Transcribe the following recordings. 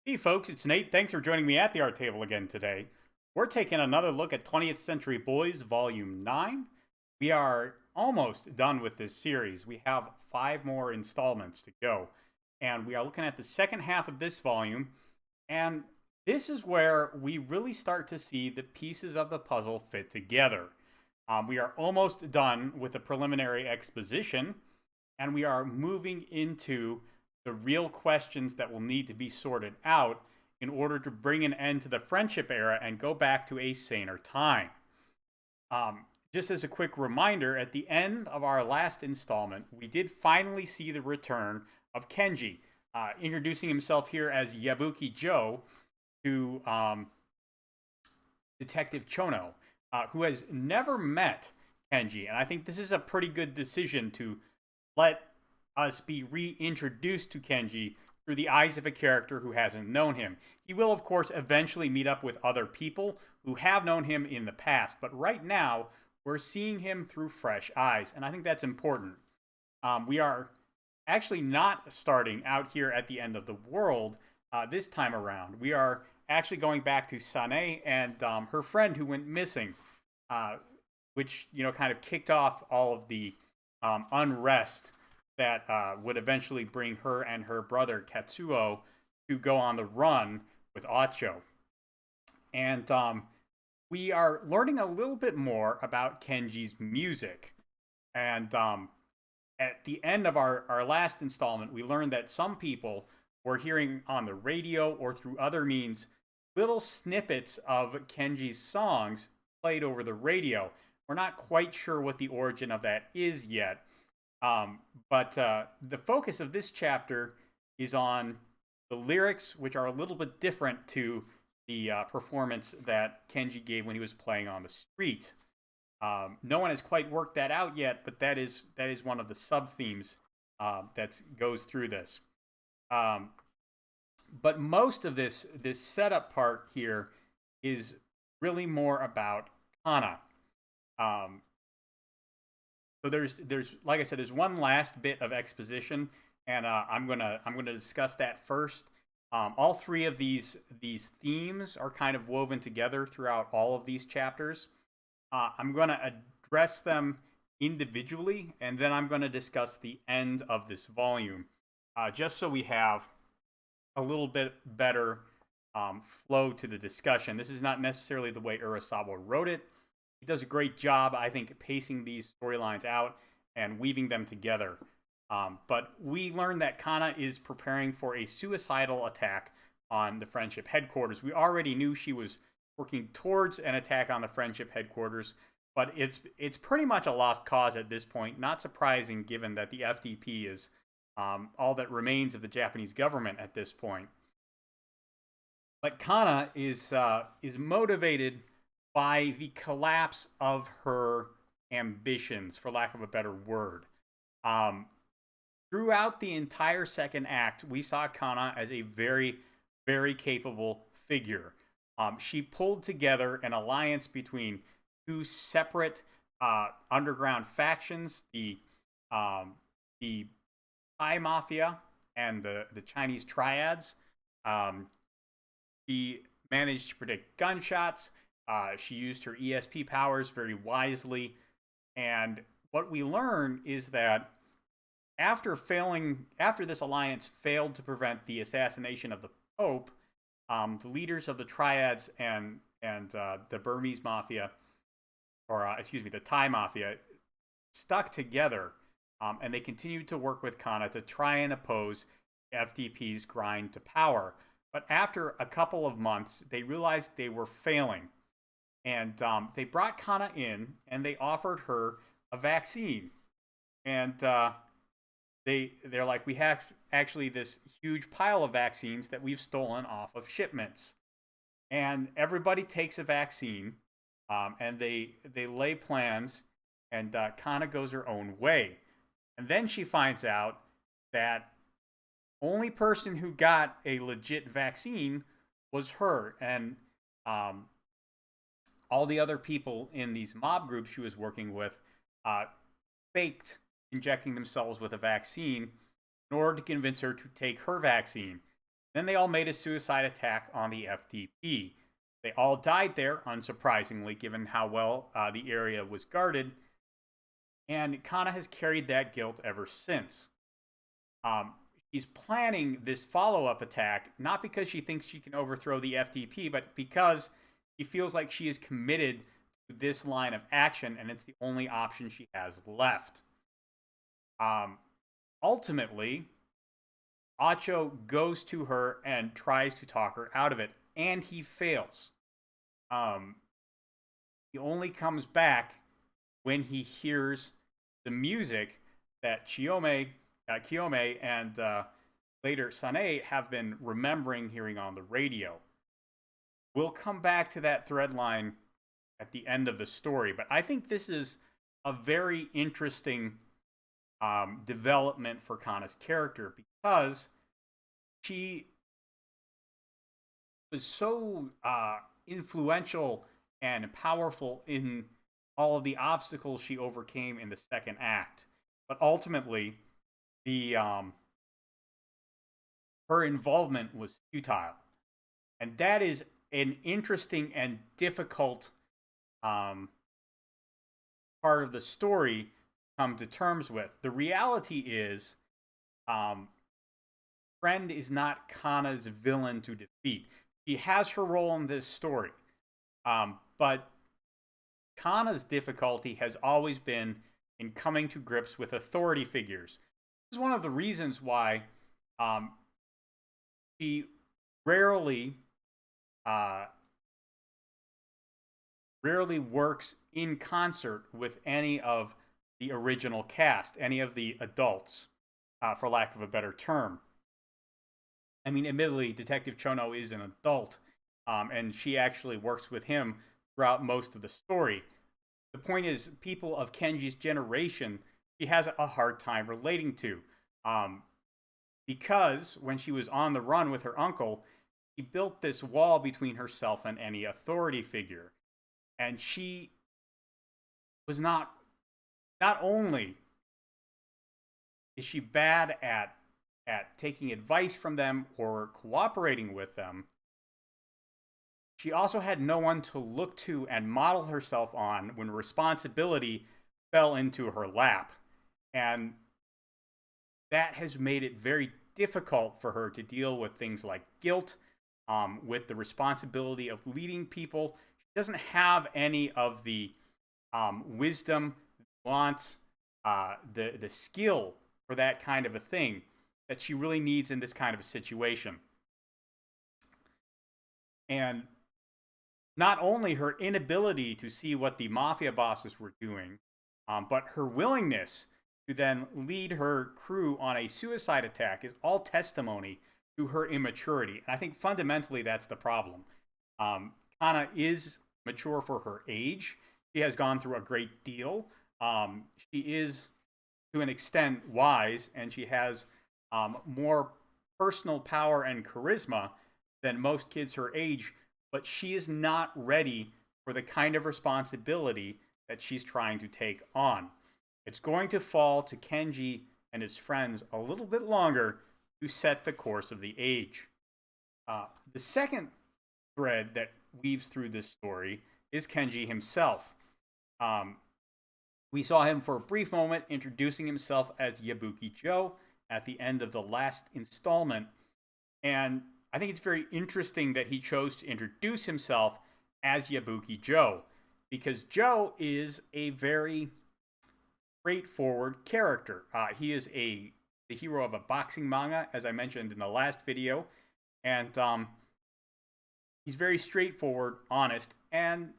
Hey folks, it's Nate. Thanks for joining me at the art table again today. We're taking another look at 20th Century Boys Volume 9. We are almost done with this series. We have 5 more installments to go. And we are looking at the second half of this volume. And this is where we really start to see the pieces of the puzzle fit together. We are almost done with the preliminary exposition, and we are moving into the real questions that will need to be sorted out in order to bring an end to the friendship era and go back to a saner time. Just as a quick reminder, at the end of our last installment, we did finally see the return of Kenji, introducing himself here as Yabuki Joe to Detective Chono, who has never met Kenji. And I think this is a pretty good decision to let us be reintroduced to Kenji through the eyes of a character who hasn't known him. He will, of course, eventually meet up with other people who have known him in the past, but right now, we're seeing him through fresh eyes, and I think that's important. We are actually not starting out here at the end of the world this time around. We are actually going back to Sane and her friend who went missing, which kind of kicked off all of the unrest that would eventually bring her and her brother Katsuo to go on the run with Acho. And we are learning a little bit more about Kenji's music. And at the end of our last installment, we learned that some people were hearing on the radio or through other means little snippets of Kenji's songs played over the radio. We're not quite sure what the origin of that is yet. But the focus of this chapter is on the lyrics, which are a little bit different to the performance that Kenji gave when he was playing on the street. No one has quite worked that out yet, but that is one of the sub themes that goes through this. But most of this setup part here is really more about Kana. So there's like I said, there's one last bit of exposition, and I'm gonna discuss that first. All three of these themes are kind of woven together throughout all of these chapters. I'm gonna address them individually, and then I'm gonna discuss the end of this volume, just so we have a little bit better flow to the discussion. This is not necessarily the way Urasawa wrote it. He does a great job, I think, pacing these storylines out and weaving them together. But we learned that Kana is preparing for a suicidal attack on the Friendship headquarters. We already knew she was working towards an attack on the Friendship headquarters, but it's pretty much a lost cause at this point. Not surprising, given that the FDP is all that remains of the Japanese government at this point. But Kana is motivated by the collapse of her ambitions, for lack of a better word. Throughout the entire second act, we saw Kana as a very, very capable figure. She pulled together an alliance between two separate underground factions, the Thai Mafia and the Chinese Triads. She managed to predict gunshots. She used her ESP powers very wisely. And what we learn is that after this alliance failed to prevent the assassination of the Pope, the leaders of the Triads and the Burmese Mafia, or the Thai Mafia, stuck together, and they continued to work with Kana to try and oppose FDP's grind to power. But after a couple of months, they realized they were failing. And they brought Kana in, and they offered her a vaccine. And they're like, we have actually this huge pile of vaccines that we've stolen off of shipments. And everybody takes a vaccine, and they lay plans, and Kana goes her own way. And then she finds out that only person who got a legit vaccine was her. And all the other people in these mob groups she was working with faked injecting themselves with a vaccine in order to convince her to take her vaccine. Then they all made a suicide attack on the FTP. They all died there, unsurprisingly, given how well the area was guarded. And Kana has carried that guilt ever since. Um, she's planning this follow up attack, not because she thinks she can overthrow the FTP, but because she feels like she is committed to this line of action and it's the only option she has left. Um, Ultimately, Acho goes to her and tries to talk her out of it, and he fails. Um, he only comes back when he hears the music that Kiyome and later Sane have been remembering hearing on the radio. We'll come back to that thread line at the end of the story, but I think this is a very interesting development for Kana's character because she was so influential and powerful in all of the obstacles she overcame in the second act. But ultimately, the her involvement was futile, and that is an interesting and difficult um, part of the story to come to terms with. The reality is, um, Friend is not Kana's villain to defeat. She has her role in this story, but Kana's difficulty has always been in coming to grips with authority figures. This is one of the reasons why she rarely rarely works in concert with any of the original cast, any of the adults, for lack of a better term. I mean, admittedly, Detective Chono is an adult, and she actually works with him throughout most of the story. The point is, people of Kenji's generation, she has a hard time relating to. Because when she was on the run with her uncle, she built this wall between herself and any authority figure. And she was not only is she bad at taking advice from them or cooperating with them, she also had no one to look to and model herself on when responsibility fell into her lap. And that has made it very difficult for her to deal with things like guilt, with the responsibility of leading people. She doesn't have any of the wisdom, wants, the skill for that kind of a thing that she really needs in this kind of a situation. And not only her inability to see what the mafia bosses were doing, but her willingness to then lead her crew on a suicide attack is all testimony to her immaturity. And I think fundamentally that's the problem. Kana is mature for her age. She has gone through a great deal. She is, to an extent, wise, and she has more personal power and charisma than most kids her age, but she is not ready for the kind of responsibility that she's trying to take on. It's going to fall to Kenji and his friends a little bit longer to set the course of the age. The second thread that weaves through this story is Kenji himself. We saw him for a brief moment introducing himself as Yabuki Joe at the end of the last installment. And I think it's very interesting that he chose to introduce himself as Yabuki Joe, because Joe is a very straightforward character. He is the hero of a boxing manga, as I mentioned in the last video, and he's very straightforward, honest, and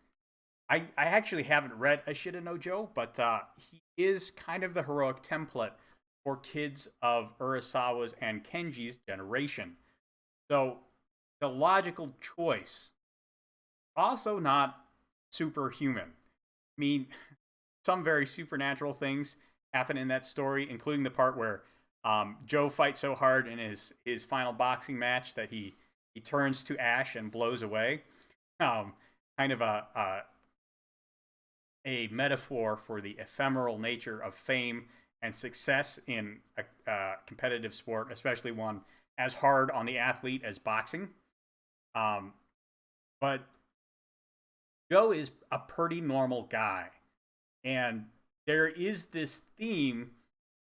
I actually haven't read Ashita no Joe, but he is kind of the heroic template for kids of Urasawa's and Kenji's generation. So, the logical choice. Also not superhuman. I mean, some very supernatural things happen in that story, including the part where Joe fights so hard in his final boxing match that he turns to ash and blows away. Kind of a metaphor for the ephemeral nature of fame and success in a competitive sport, especially one as hard on the athlete as boxing. Um, but Joe is a pretty normal guy. And there is this theme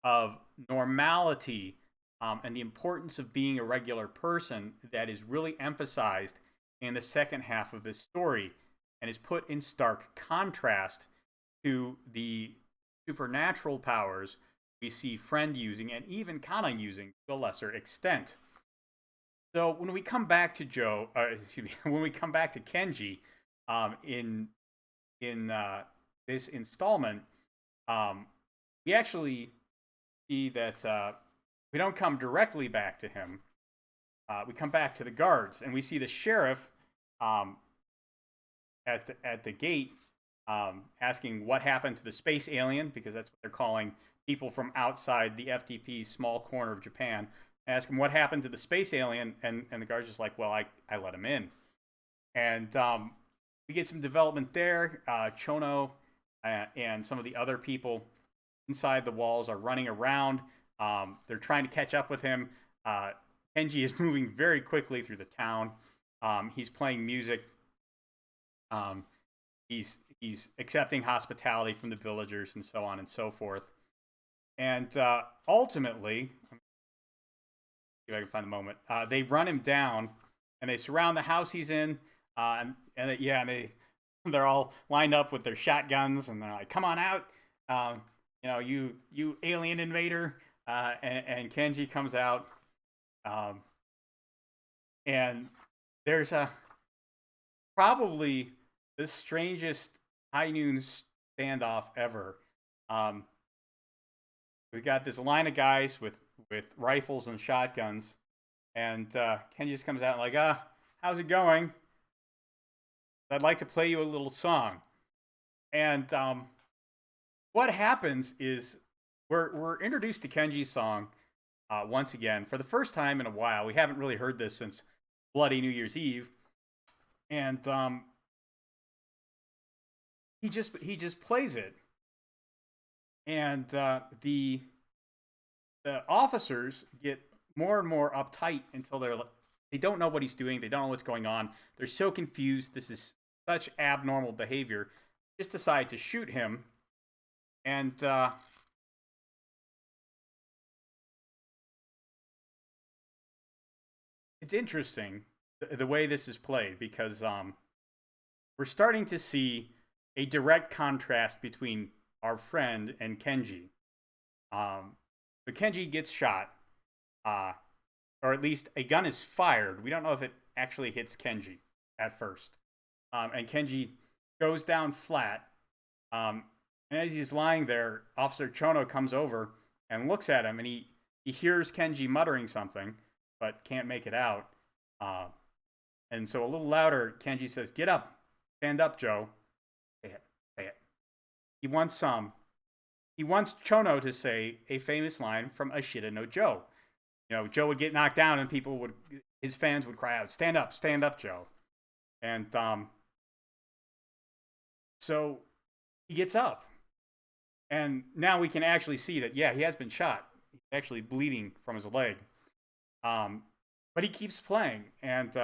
of normality, and the importance of being a regular person that is really emphasized in the second half of this story and is put in stark contrast to the supernatural powers we see Friend using and even Kana using to a lesser extent. So when we come back to when we come back to Kenji, in this installment, um, we actually see that we don't come directly back to him. We come back to the guards, and we see the sheriff um, at the gate asking what happened to the space alien, because that's what they're calling people from outside the FDP's small corner of Japan. Ask him what happened to the space alien, and the guard's just like, well, I let him in. And we get some development there. Chono and some of the other people inside the walls are running around. They're trying to catch up with him. Kenji is moving very quickly through the town. He's playing music. He's accepting hospitality from the villagers and so on and so forth. And ultimately, see if I can find the moment. They run him down and they surround the house he's in. They're all lined up with their shotguns and they're like, "Come on out, you alien invader!" And Kenji comes out, and there's probably the strangest high noon standoff ever. We got this line of guys with rifles and shotguns, and Kenji just comes out like, how's it going? I'd like to play you a little song. And what happens is we're introduced to Kenji's song once again for the first time in a while. We haven't really heard this since Bloody New Year's Eve, and he just plays it, and the officers get more and more uptight until they don't know what he's doing. They don't know what's going on. They're so confused. This is such abnormal behavior. Just decide to shoot him, and it's interesting the way this is played, because we're starting to see a direct contrast between our friend and Kenji. So Kenji gets shot, or at least a gun is fired. We don't know if it actually hits Kenji at first. And Kenji goes down flat. And as he's lying there, Officer Chono comes over and looks at him, and he hears Kenji muttering something, but can't make it out. And so a little louder, Kenji says, "Get up. Stand up, Joe." Say it. Say it. He wants Chono to say a famous line from Ashita no Joe. Joe would get knocked down and his fans would cry out, stand up, Joe." And so he gets up. And now we can actually see that, yeah, he has been shot. He's actually bleeding from his leg. But he keeps playing. And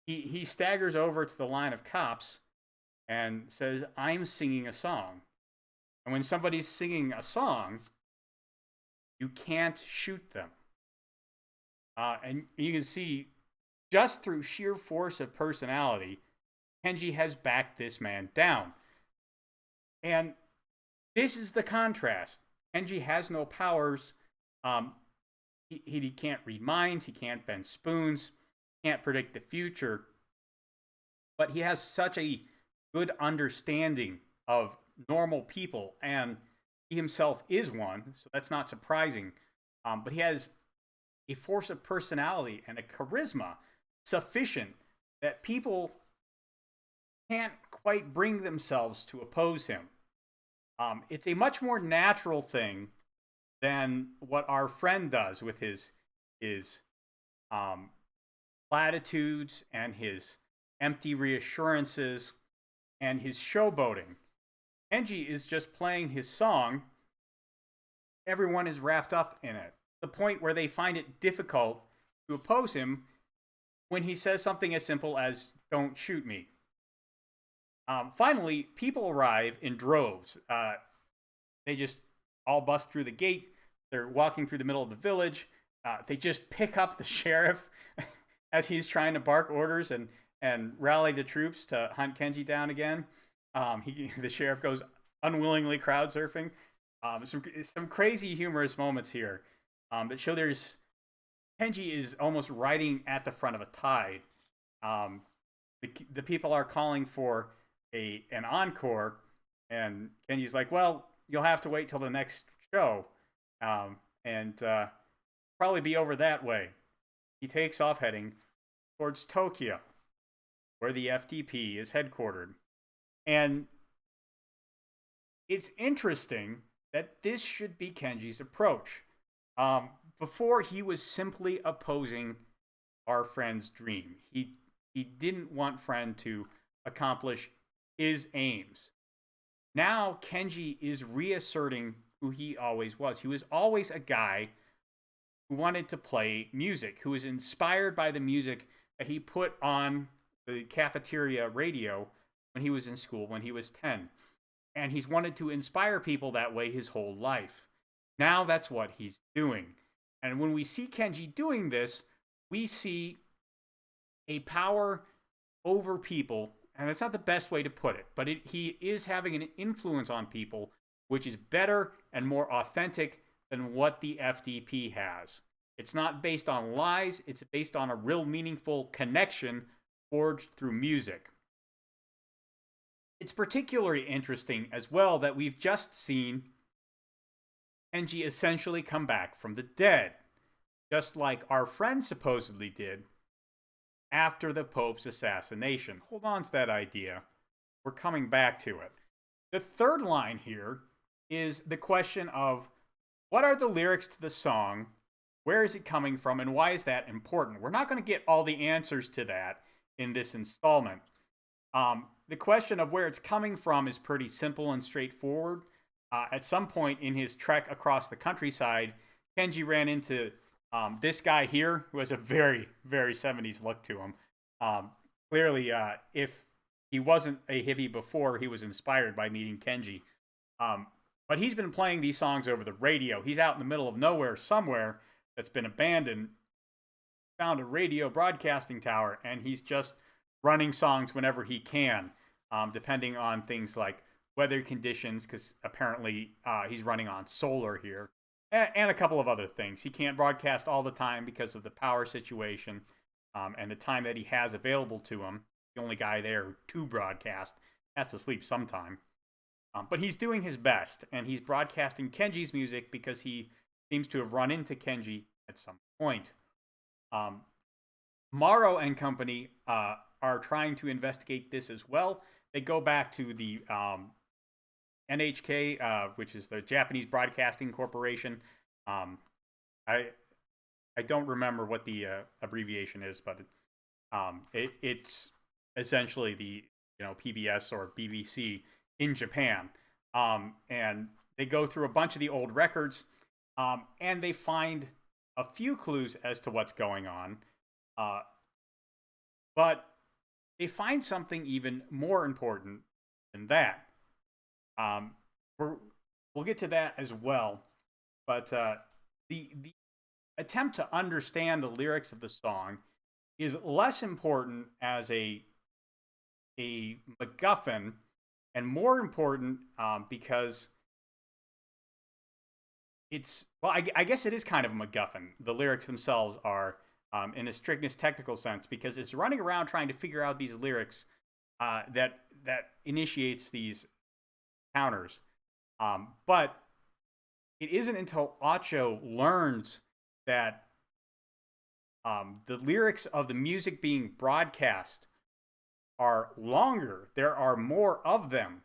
he staggers over to the line of cops and says, "I'm singing a song." And when somebody's singing a song, you can't shoot them. And you can see, just through sheer force of personality, Kenji has backed this man down. And this is the contrast. Kenji has no powers. He can't read minds. He can't bend spoons. Can't predict the future. But he has such a good understanding of normal people, and he himself is one, so that's not surprising. But he has a force of personality and a charisma sufficient that people can't quite bring themselves to oppose him. It's a much more natural thing than what our friend does with his platitudes and his empty reassurances and his showboating. Kenji is just playing his song. Everyone is wrapped up in it. The point where they find it difficult to oppose him when he says something as simple as, "Don't shoot me." Finally, people arrive in droves. They just all bust through the gate. They're walking through the middle of the village. They just pick up the sheriff as he's trying to bark orders and rally the troops to hunt Kenji down again. The sheriff goes unwillingly crowd surfing. Some crazy humorous moments here that show there's Kenji is almost riding at the front of a tide. Um, the people are calling for an encore, and Kenji's like, "Well, you'll have to wait till the next show, and probably be over that way." He takes off heading towards Tokyo, where the FDP is headquartered. And it's interesting that this should be Kenji's approach. Before, he was simply opposing our friend's dream. He didn't want friend to accomplish his aims. Now Kenji is reasserting who he always was. He was always a guy who wanted to play music, who was inspired by the music that he put on the cafeteria radio when he was in school, when he was 10. And he's wanted to inspire people that way his whole life. Now that's what he's doing. And when we see Kenji doing this, we see a power over people, and it's not the best way to put it, but he is having an influence on people, which is better and more authentic than what the FDP has. It's not based on lies, it's based on a real meaningful connection forged through music. It's particularly interesting as well that we've just seen Kenji essentially come back from the dead, just like our friend supposedly did after the Pope's assassination. Hold on to that idea. We're coming back to it. The third line here is the question of, what are the lyrics to the song? Where is it coming from? And why is that important? We're not going to get all the answers to that in this installment. The question of where it's coming from is pretty simple and straightforward. At some point in his trek across the countryside, Kenji ran into this guy here, who has a very, very 70s look to him. Clearly, if he wasn't a hippie before, he was inspired by meeting Kenji. But he's been playing these songs over the radio. He's out in the middle of nowhere somewhere that's been abandoned, found a radio broadcasting tower, and he's just running songs whenever he can, depending on things like weather conditions, because apparently he's running on solar here, and a couple of other things. He can't broadcast all the time because of the power situation and the time that he has available to him. The only guy there to broadcast has to sleep sometime. But he's doing his best, and he's broadcasting Kenji's music because he seems to have run into Kenji at some point. Morrow and company are trying to investigate this as well. They go back to the NHK, which is the Japanese Broadcasting Corporation. I don't remember what the abbreviation is, but it's essentially the PBS or BBC in Japan. And they go through a bunch of the old records, and they find a few clues as to what's going on. But they find something even more important than that. We'll get to that as well. But the attempt to understand the lyrics of the song is less important as a MacGuffin, and more important because it's, well, I guess it is kind of a MacGuffin. The lyrics themselves are, in the strictest technical sense, because it's running around trying to figure out these lyrics that initiates these counters. But it isn't until Acho learns that the lyrics of the music being broadcast are longer, there are more of them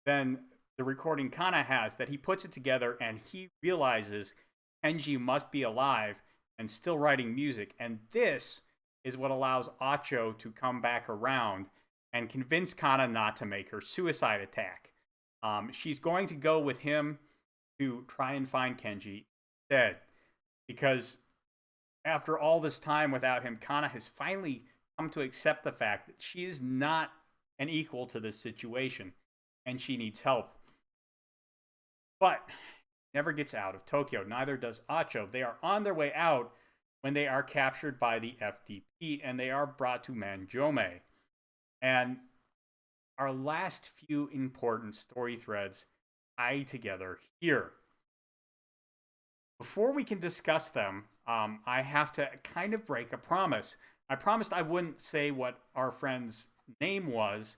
than the recording Kana has, that he puts it together and he realizes Kenji must be alive and still writing music. And this is what allows Acho to come back around and convince Kana not to make her suicide attack. She's going to go with him to try and find Kenji instead, because after all this time without him, Kana has finally come to accept the fact that she is not an equal to this situation and she needs help. But never gets out of Tokyo. Neither does Acho. They are on their way out when they are captured by the FDP and they are brought to Manjome. And our last few important story threads tie together here. Before we can discuss them, I have to kind of break a promise. I promised I wouldn't say what our friend's name was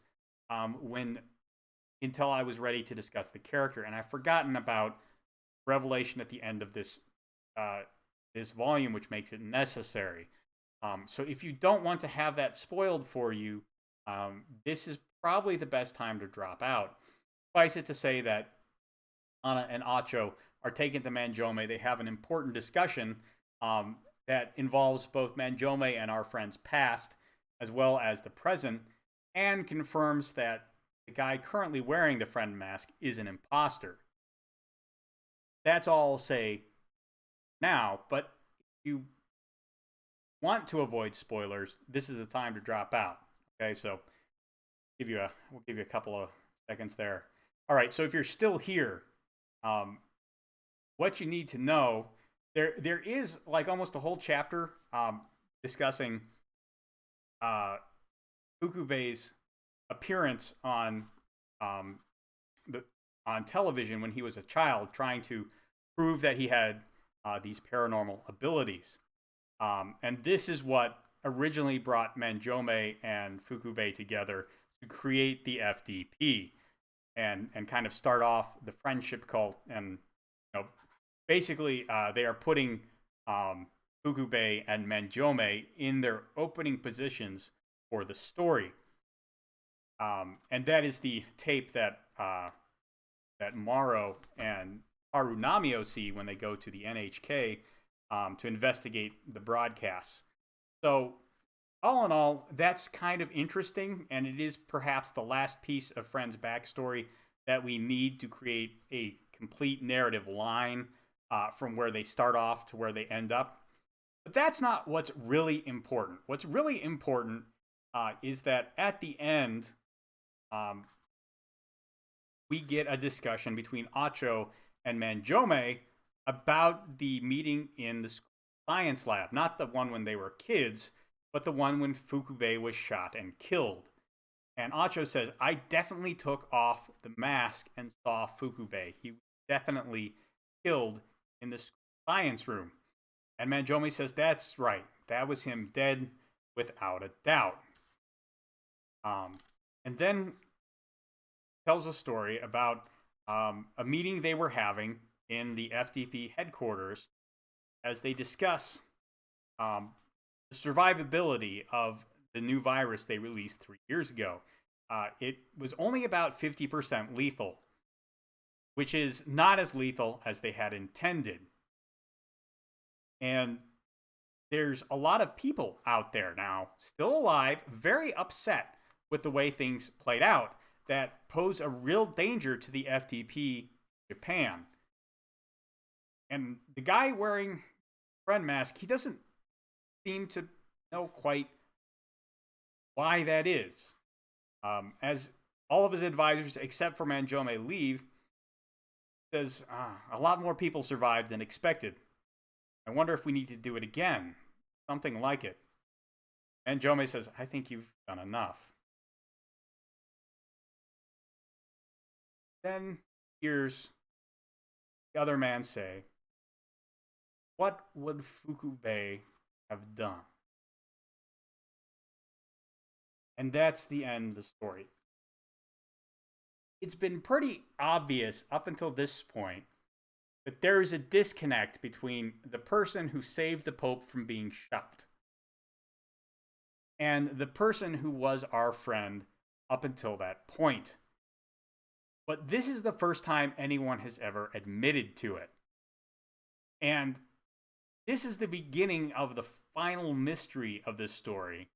until I was ready to discuss the character, and I've forgotten about revelation at the end of this this volume, which makes it necessary. So if you don't want to have that spoiled for you, this is probably the best time to drop out. Suffice it to say that Anna and Acho are taken to Manjome. They have an important discussion that involves both Manjome and our friend's past, as well as the present, and confirms that the guy currently wearing the friend mask is an imposter. That's all I'll say now, but if you want to avoid spoilers, this is the time to drop out. Okay, so we'll give you a couple of seconds there. All right, so if you're still here, what you need to know, there is like almost a whole chapter discussing Fukubei's appearance on television when he was a child, trying to prove that he had these paranormal abilities. And this is what originally brought Manjome and Fukubei together to create the FDP and kind of start off the friendship cult. And basically they are putting Fukubei and Manjome in their opening positions for the story. And that is the tape that Maro and Harunamio see when they go to the NHK to investigate the broadcasts. So, all in all, that's kind of interesting, and it is perhaps the last piece of Friend's backstory that we need to create a complete narrative line from where they start off to where they end up. But that's not what's really important. What's really important is that at the end, we get a discussion between Acho and Manjome about the meeting in the science lab. Not the one when they were kids, but the one when Fukubei was shot and killed. And Acho says, I definitely took off the mask and saw Fukubei. He was definitely killed in the science room. And Manjome says, that's right. That was him dead without a doubt. And then tells a story about a meeting they were having in the FDP headquarters as they discuss the survivability of the new virus they released 3 years ago. It was only about 50% lethal, which is not as lethal as they had intended. And there's a lot of people out there now, still alive, very upset with the way things played out, that pose a real danger to the FDP Japan. And the guy wearing friend mask, he doesn't seem to know quite why that is. As all of his advisors, except for Manjome, leave, says a lot more people survived than expected. I wonder if we need to do it again. Something like it. Manjome says, I think you've done enough. Then hears the other man say, what would Fukubei have done? And that's the end of the story. It's been pretty obvious up until this point that there is a disconnect between the person who saved the Pope from being shot and the person who was our friend up until that point. But this is the first time anyone has ever admitted to it. And this is the beginning of the final mystery of this story.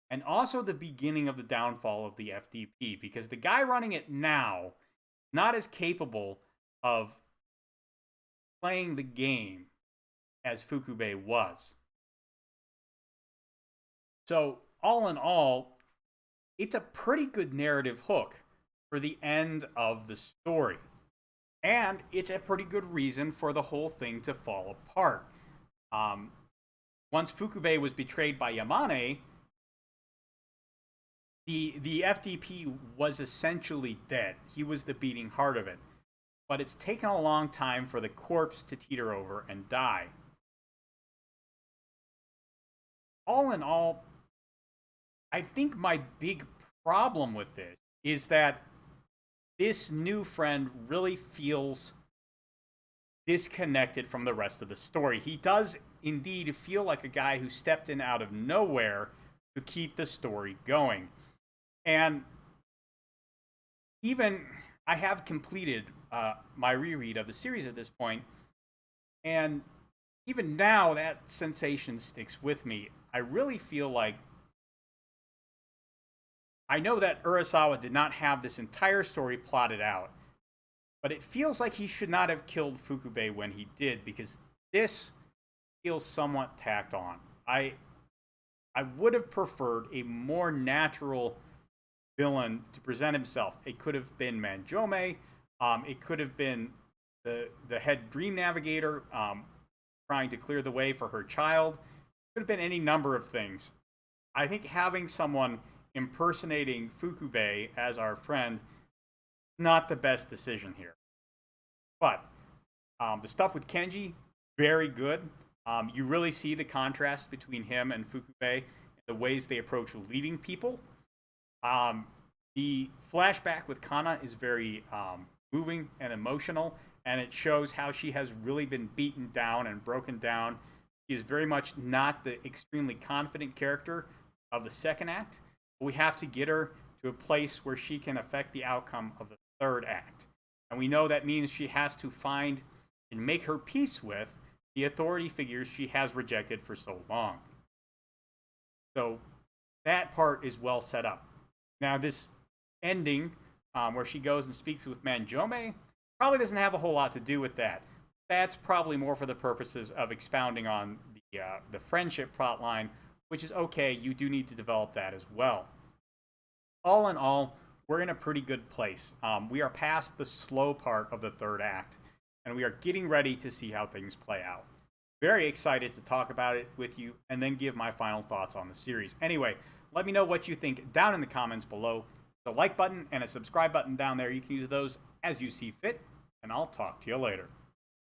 And also the beginning of the downfall of the FDP. Because the guy running it now is not as capable of playing the game as Fukubei was. So, all in all, it's a pretty good narrative hook for the end of the story. And it's a pretty good reason for the whole thing to fall apart. Um, Once Fukube was betrayed by Yamane, the FDP was essentially dead. He was the beating heart of it. But it's taken a long time for the corpse to teeter over and die. All in all, I think my big problem with this is that this new friend really feels disconnected from the rest of the story. He does indeed feel like a guy who stepped in out of nowhere to keep the story going. And even I have completed my reread of the series at this point, and even now that sensation sticks with me. I really feel like I know that Urasawa did not have this entire story plotted out, but it feels like he should not have killed Fukube when he did, because this feels somewhat tacked on. I would have preferred a more natural villain to present himself. It could have been Manjome. It could have been the head dream navigator trying to clear the way for her child. It could have been any number of things. I think having someone impersonating Fukube as our friend, not the best decision here. But the stuff with Kenji, very good. You really see the contrast between him and Fukube, the ways they approach leading people. The flashback with Kana is very moving and emotional, and it shows how she has really been beaten down and broken down. She is very much not the extremely confident character of the second act, but we have to get her to a place where she can affect the outcome of the third act. And we know that means she has to find and make her peace with the authority figures she has rejected for so long. So that part is well set up. Now, this ending, where she goes and speaks with Manjome, probably doesn't have a whole lot to do with that. That's probably more for the purposes of expounding on the friendship plot line, which is okay. You do need to develop that as well. All in all, we're in a pretty good place. We are past the slow part of the third act, and we are getting ready to see how things play out. Very excited to talk about it with you and then give my final thoughts on the series. Anyway, let me know what you think down in the comments below. The like button and a subscribe button down there, you can use those as you see fit, and I'll talk to you later.